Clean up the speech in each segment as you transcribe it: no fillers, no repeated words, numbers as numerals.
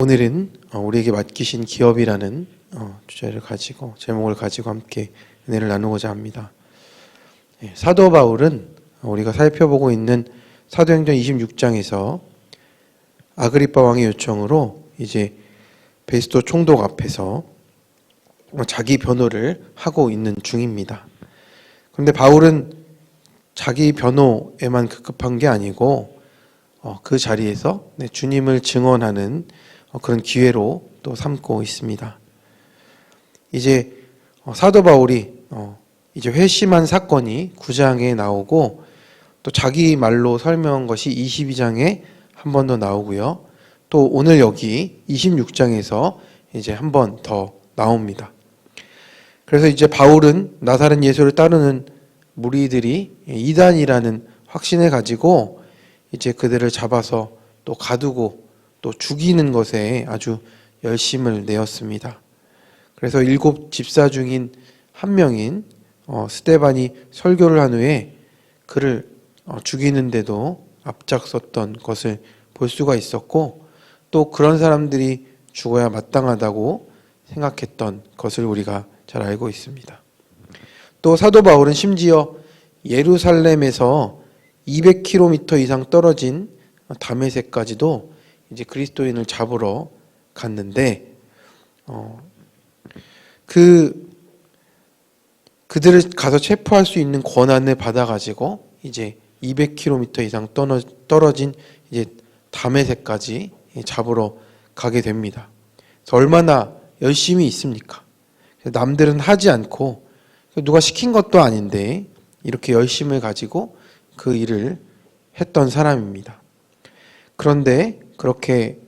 오늘은 우리에게 맡기신 기업이라는 주제를 가지고 제목을 가지고 함께 은혜를 나누고자 합니다. 사도 바울은 우리가 살펴보고 있는 사도행전 26장에서 아그리빠 왕의 요청으로 이제 베스도 총독 앞에서 자기 변호를 하고 있는 중입니다. 그런데 바울은 자기 변호에만 급급한 게 아니고 그 자리에서 주님을 증언하는 그런 기회로 또 삼고 있습니다. 이제 사도 바울이 이제 회심한 사건이 9장에 나오고 또 자기 말로 설명한 것이 22장에 한 번 더 나오고요. 또 오늘 여기 26장에서 이제 한 번 더 나옵니다. 그래서 이제 바울은 나사렛 예수를 따르는 무리들이 이단이라는 확신을 가지고 이제 그들을 잡아서 또 가두고 또 죽이는 것에 아주 열심을 내었습니다. 그래서 7 집사 중인 한 명인 스데반이 설교를 한 후에 그를 죽이는데도 앞장섰던 것을 볼 수가 있었고, 또 그런 사람들이 죽어야 마땅하다고 생각했던 것을 우리가 잘 알고 있습니다. 또 사도 바울은 심지어 예루살렘에서 200km 이상 떨어진 다메섹까지도 이제 그리스도인을 잡으러 갔는데 그들을 가서 체포할 수 있는 권한을 받아가지고 이제 200km 이상 떨어진 이제 다메섹까지 잡으러 가게 됩니다. 그래서 얼마나 열심히 있습니까? 남들은 하지 않고 누가 시킨 것도 아닌데 이렇게 열심을 가지고 그 일을 했던 사람입니다. 그런데 그렇게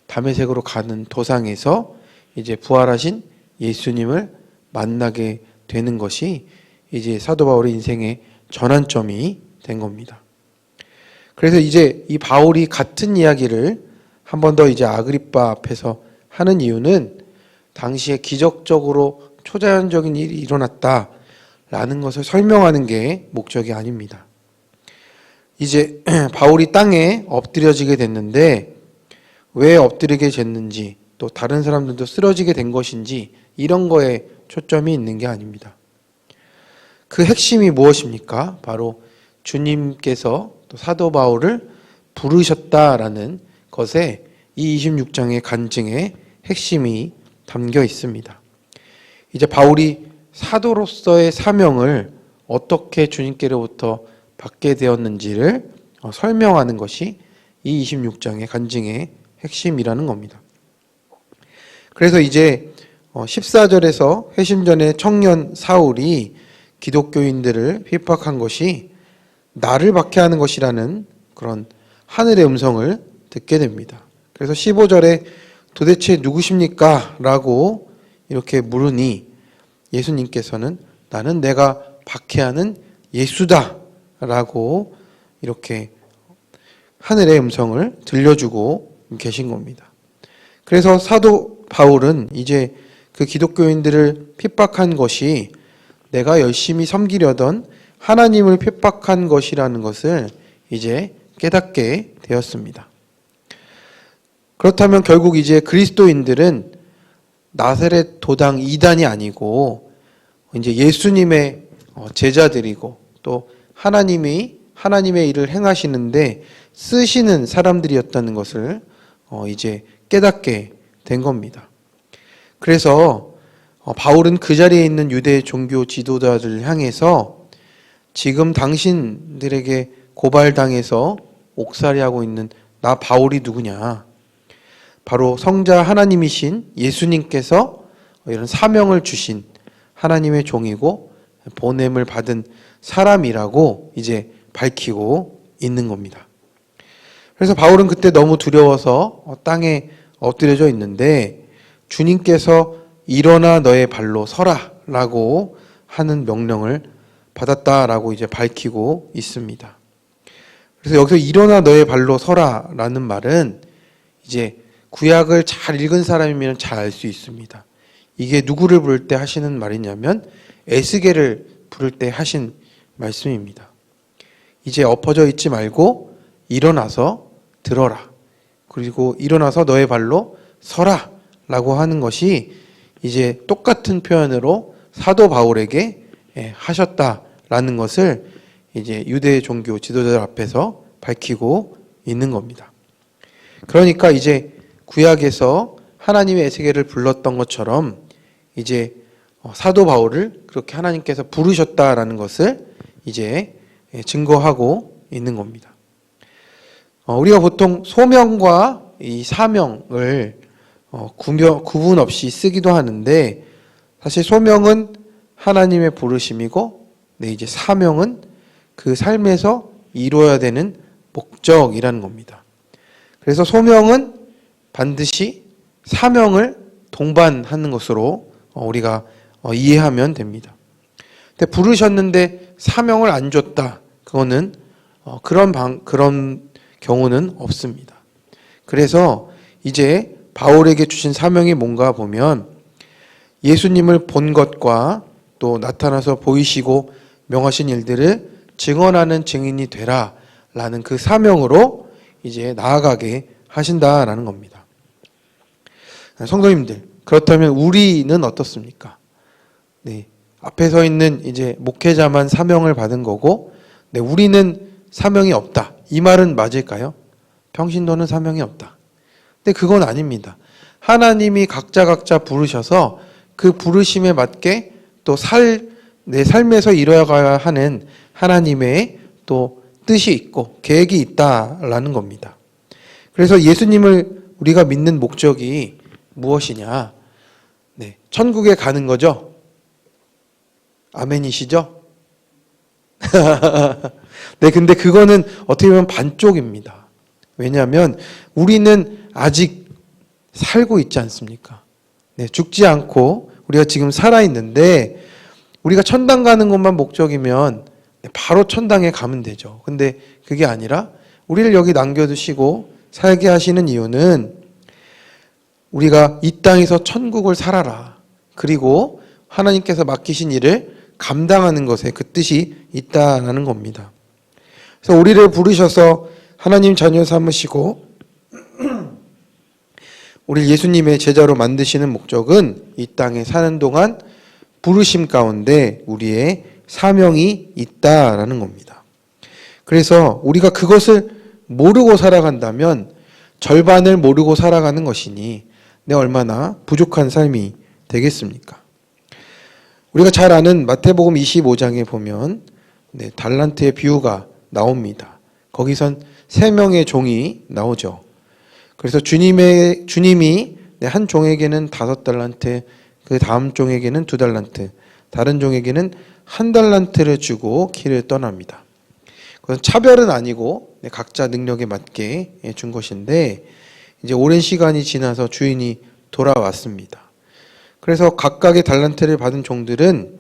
다메섹으로 가는 도상에서 이제 부활하신 예수님을 만나게 되는 것이 이제 사도 바울의 인생의 전환점이 된 겁니다. 그래서 이제 이 바울이 같은 이야기를 한 번 더 이제 아그리빠 앞에서 하는 이유는 당시에 기적적으로 초자연적인 일이 일어났다라는 것을 설명하는 게 목적이 아닙니다. 이제 바울이 땅에 엎드려지게 됐는데 왜 엎드리게 됐는지, 또 다른 사람들도 쓰러지게 된 것인지, 이런 거에 초점이 있는 게 아닙니다. 그 핵심이 무엇입니까? 바로 주님께서 또 사도 바울을 부르셨다라는 것에 이 26장의 간증의 핵심이 담겨 있습니다. 이제 바울이 사도로서의 사명을 어떻게 주님께로부터 받게 되었는지를 설명하는 것이 이 26장의 간증의 핵심이라는 겁니다. 그래서 이제 14절에서 회심 전에 청년 사울이 기독교인들을 핍박한 것이 나를 박해하는 것이라는 그런 하늘의 음성을 듣게 됩니다. 그래서 15절에 도대체 누구십니까? 라고 이렇게 물으니 예수님께서는 나는 내가 박해하는 예수다 라고 이렇게 하늘의 음성을 들려주고 계신 겁니다. 그래서 사도 바울은 이제 그 기독교인들을 핍박한 것이 내가 열심히 섬기려던 하나님을 핍박한 것이라는 것을 이제 깨닫게 되었습니다. 그렇다면 결국 이제 그리스도인들은 나사렛 도당 이단이 아니고 이제 예수님의 제자들이고 또 하나님의 일을 행하시는데 쓰시는 사람들이었다는 것을 이제 깨닫게 된 겁니다. 그래서 바울은 그 자리에 있는 유대 종교 지도자들을 향해서 지금 당신들에게 고발당해서 옥살이하고 있는 나 바울이 누구냐? 바로 성자 하나님이신 예수님께서 이런 사명을 주신 하나님의 종이고 보냄을 받은 사람이라고 이제 밝히고 있는 겁니다. 그래서 바울은 그때 너무 두려워서 땅에 엎드려져 있는데 주님께서 일어나 너의 발로 서라 라고 하는 명령을 받았다라고 이제 밝히고 있습니다. 그래서 여기서 일어나 너의 발로 서라 라는 말은 이제 구약을 잘 읽은 사람이면 잘 알 수 있습니다. 이게 누구를 부를 때 하시는 말이냐면 에스겔을 부를 때 하신 말씀입니다. 이제 엎어져 있지 말고 일어나서 들어라. 그리고 일어나서 너의 발로 서라 라고 하는 것이 이제 똑같은 표현으로 사도 바울에게 하셨다라는 것을 이제 유대 종교 지도자들 앞에서 밝히고 있는 겁니다. 그러니까 이제 구약에서 하나님의 에스겔을 불렀던 것처럼 이제 사도 바울을 그렇게 하나님께서 부르셨다라는 것을 이제 증거하고 있는 겁니다. 우리가 보통 소명과 이 사명을 구분 없이 쓰기도 하는데, 사실 소명은 하나님의 부르심이고, 이제 사명은 그 삶에서 이루어야 되는 목적이라는 겁니다. 그래서 소명은 반드시 사명을 동반하는 것으로 우리가 이해하면 됩니다. 근데 부르셨는데 사명을 안 줬다. 그거는 그런 경우는 없습니다. 그래서 이제 바울에게 주신 사명이 뭔가 보면 예수님을 본 것과 또 나타나서 보이시고 명하신 일들을 증언하는 증인이 되라 라는 그 사명으로 이제 나아가게 하신다라는 겁니다. 성도님들, 그렇다면 우리는 어떻습니까? 네, 앞에 서 있는 이제 목회자만 사명을 받은 거고, 우리는 사명이 없다. 이 말은 맞을까요? 평신도는 사명이 없다. 근데 그건 아닙니다. 하나님이 각자 부르셔서 그 부르심에 맞게 또 내 삶에서 이루어가야 하는 하나님의 또 뜻이 있고 계획이 있다라는 겁니다. 그래서 예수님을 우리가 믿는 목적이 무엇이냐? 천국에 가는 거죠? 아멘이시죠? 근데 그거는 어떻게 보면 반쪽입니다. 왜냐하면 우리는 아직 살고 있지 않습니까? 죽지 않고 우리가 지금 살아있는데, 우리가 천당 가는 것만 목적이면 바로 천당에 가면 되죠. 근데 그게 아니라 우리를 여기 남겨두시고 살게 하시는 이유는 우리가 이 땅에서 천국을 살아라. 그리고 하나님께서 맡기신 일을 감당하는 것에 그 뜻이 있다라는 겁니다. 그래서 우리를 부르셔서 하나님 자녀 삼으시고 우리 예수님의 제자로 만드시는 목적은 이 땅에 사는 동안 부르심 가운데 우리의 사명이 있다라는 겁니다. 그래서 우리가 그것을 모르고 살아간다면 절반을 모르고 살아가는 것이니 얼마나 부족한 삶이 되겠습니까? 우리가 잘 아는 마태복음 25장에 보면 달란트의 비유가 나옵니다. 거기선 3명의 종이 나오죠. 그래서 주님이 한 종에게는 5달란트, 그 다음 종에게는 2달란트, 다른 종에게는 1달란트를 주고 길을 떠납니다. 그건 차별은 아니고 각자 능력에 맞게 준 것인데, 이제 오랜 시간이 지나서 주인이 돌아왔습니다. 그래서 각각의 달란트를 받은 종들은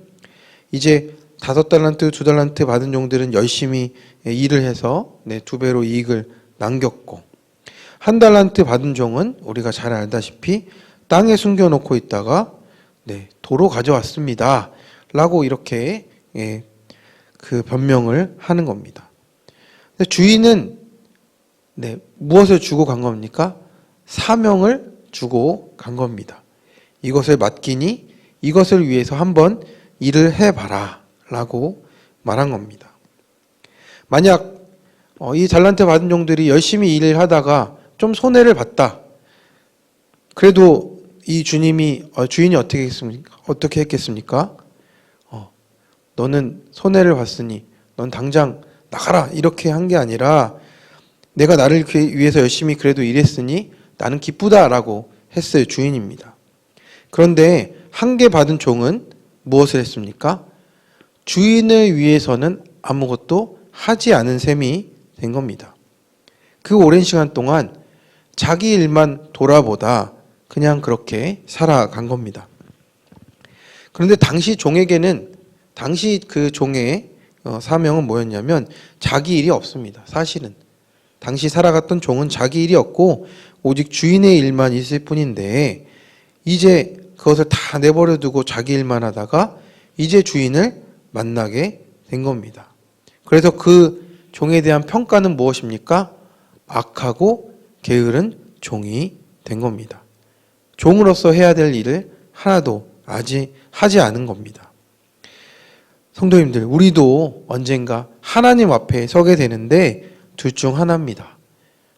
이제 5달란트, 2달란트 받은 종들은 열심히 일을 해서 2배로 이익을 남겼고, 1달란트 받은 종은 우리가 잘 알다시피 땅에 숨겨놓고 있다가 도로 가져왔습니다 라고 이렇게 그 변명을 하는 겁니다. 주인은 무엇을 주고 간 겁니까? 사명을 주고 간 겁니다. 이것을 맡기니 이것을 위해서 한번 일을 해봐라 라고 말한 겁니다. 만약 이 달란트 받은 종들이 열심히 일을 하다가 좀 손해를 봤다. 그래도 이 주인이 어떻게 했겠습니까? 너는 손해를 봤으니 넌 당장 나가라 이렇게 한 게 아니라, 내가 나를 위해서 열심히 그래도 일했으니 나는 기쁘다라고 했어요. 주인입니다. 그런데 한 개 받은 종은 무엇을 했습니까? 주인을 위해서는 아무것도 하지 않은 셈이 된 겁니다. 그 오랜 시간 동안 자기 일만 돌아보다 그냥 그렇게 살아간 겁니다. 그런데 당시 그 종의 사명은 뭐였냐면 자기 일이 없습니다. 사실은 당시 살아갔던 종은 자기 일이 없고 오직 주인의 일만 있을 뿐인데, 이제 그것을 다 내버려 두고 자기 일만 하다가 이제 주인을 만나게 된 겁니다. 그래서 그 종에 대한 평가는 무엇입니까? 악하고 게으른 종이 된 겁니다. 종으로서 해야 될 일을 하나도 아직 하지 않은 겁니다. 성도님들, 우리도 언젠가 하나님 앞에 서게 되는데 둘 중 하나입니다.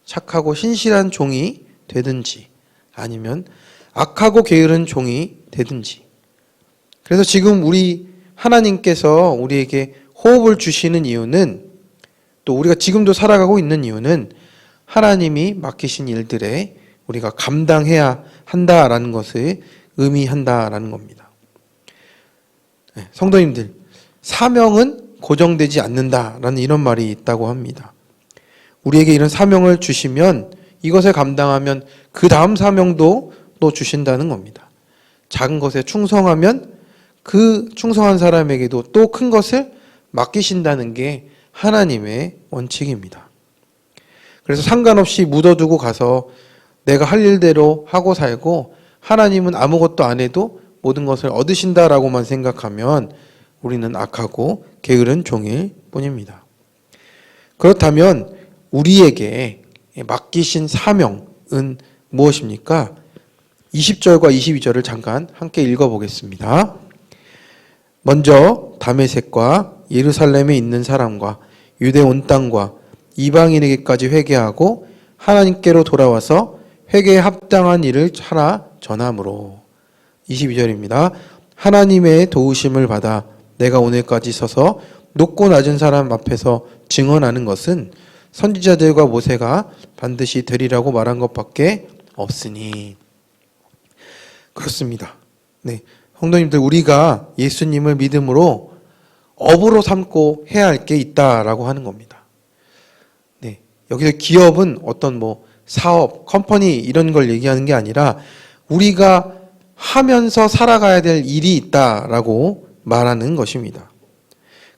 착하고 신실한 종이 되든지 아니면 악하고 게으른 종이 되든지. 그래서 지금 우리 하나님께서 우리에게 호흡을 주시는 이유는, 또 우리가 지금도 살아가고 있는 이유는 하나님이 맡기신 일들에 우리가 감당해야 한다라는 것을 의미한다라는 겁니다. 성도님들, 사명은 고정되지 않는다라는 이런 말이 있다고 합니다. 우리에게 이런 사명을 주시면 이것을 감당하면 그 다음 사명도 또 주신다는 겁니다. 작은 것에 충성하면 그 충성한 사람에게도 또 큰 것을 맡기신다는 게 하나님의 원칙입니다. 그래서 상관없이 묻어두고 가서 내가 할 일대로 하고 살고 하나님은 아무것도 안 해도 모든 것을 얻으신다라고만 생각하면 우리는 악하고 게으른 종일 뿐입니다. 그렇다면 우리에게 맡기신 사명은 무엇입니까? 20절과 22절을 잠깐 함께 읽어보겠습니다. 먼저 다메섹과 예루살렘에 있는 사람과 유대 온 땅과 이방인에게까지 회개하고 하나님께로 돌아와서 회개에 합당한 일을 하라 전함으로. 22절입니다. 하나님의 도우심을 받아 내가 오늘까지 서서 높고 낮은 사람 앞에서 증언하는 것은 선지자들과 모세가 반드시 되리라고 말한 것밖에 없으니. 그렇습니다. 네, 성도님들, 우리가 예수님을 믿음으로 업으로 삼고 해야 할 게 있다라고 하는 겁니다. 네, 여기서 기업은 어떤 사업, 컴퍼니 이런 걸 얘기하는 게 아니라 우리가 하면서 살아가야 될 일이 있다라고 말하는 것입니다.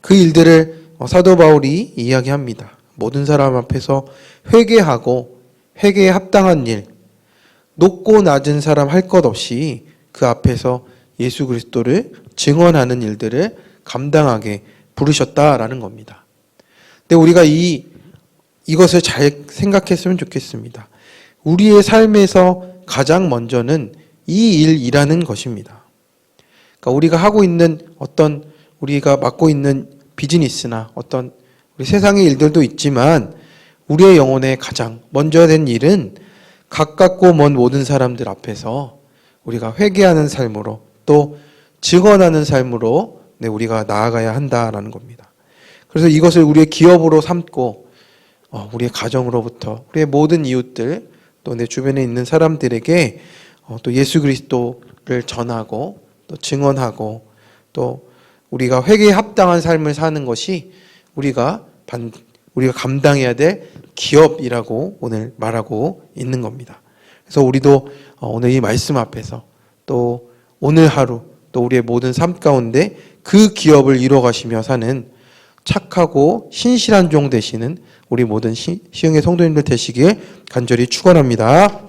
그 일들을 사도 바울이 이야기합니다. 모든 사람 앞에서 회개하고 회개에 합당한 일, 높고 낮은 사람 할 것 없이 그 앞에서 예수 그리스도를 증언하는 일들을 감당하게 부르셨다라는 겁니다. 근데 우리가 이것을 잘 생각했으면 좋겠습니다. 우리의 삶에서 가장 먼저는 이 일이라는 것입니다. 그러니까 우리가 하고 있는 우리가 맡고 있는 비즈니스나 어떤 우리 세상의 일들도 있지만 우리의 영혼에 가장 먼저 된 일은 가깝고 먼 모든 사람들 앞에서 우리가 회개하는 삶으로 또 증언하는 삶으로 우리가 나아가야 한다라는 겁니다. 그래서 이것을 우리의 기업으로 삼고 우리의 가정으로부터 우리의 모든 이웃들 또 내 주변에 있는 사람들에게 또 예수 그리스도를 전하고 또 증언하고 또 우리가 회개에 합당한 삶을 사는 것이 우리가 감당해야 될 기업이라고 오늘 말하고 있는 겁니다. 그래서 우리도 오늘 이 말씀 앞에서 또 오늘 하루 또 우리의 모든 삶 가운데 그 기업을 이루어가시며 사는 착하고 신실한 종 되시는 우리 모든 시흥의 성도님들 되시길 간절히 축원합니다.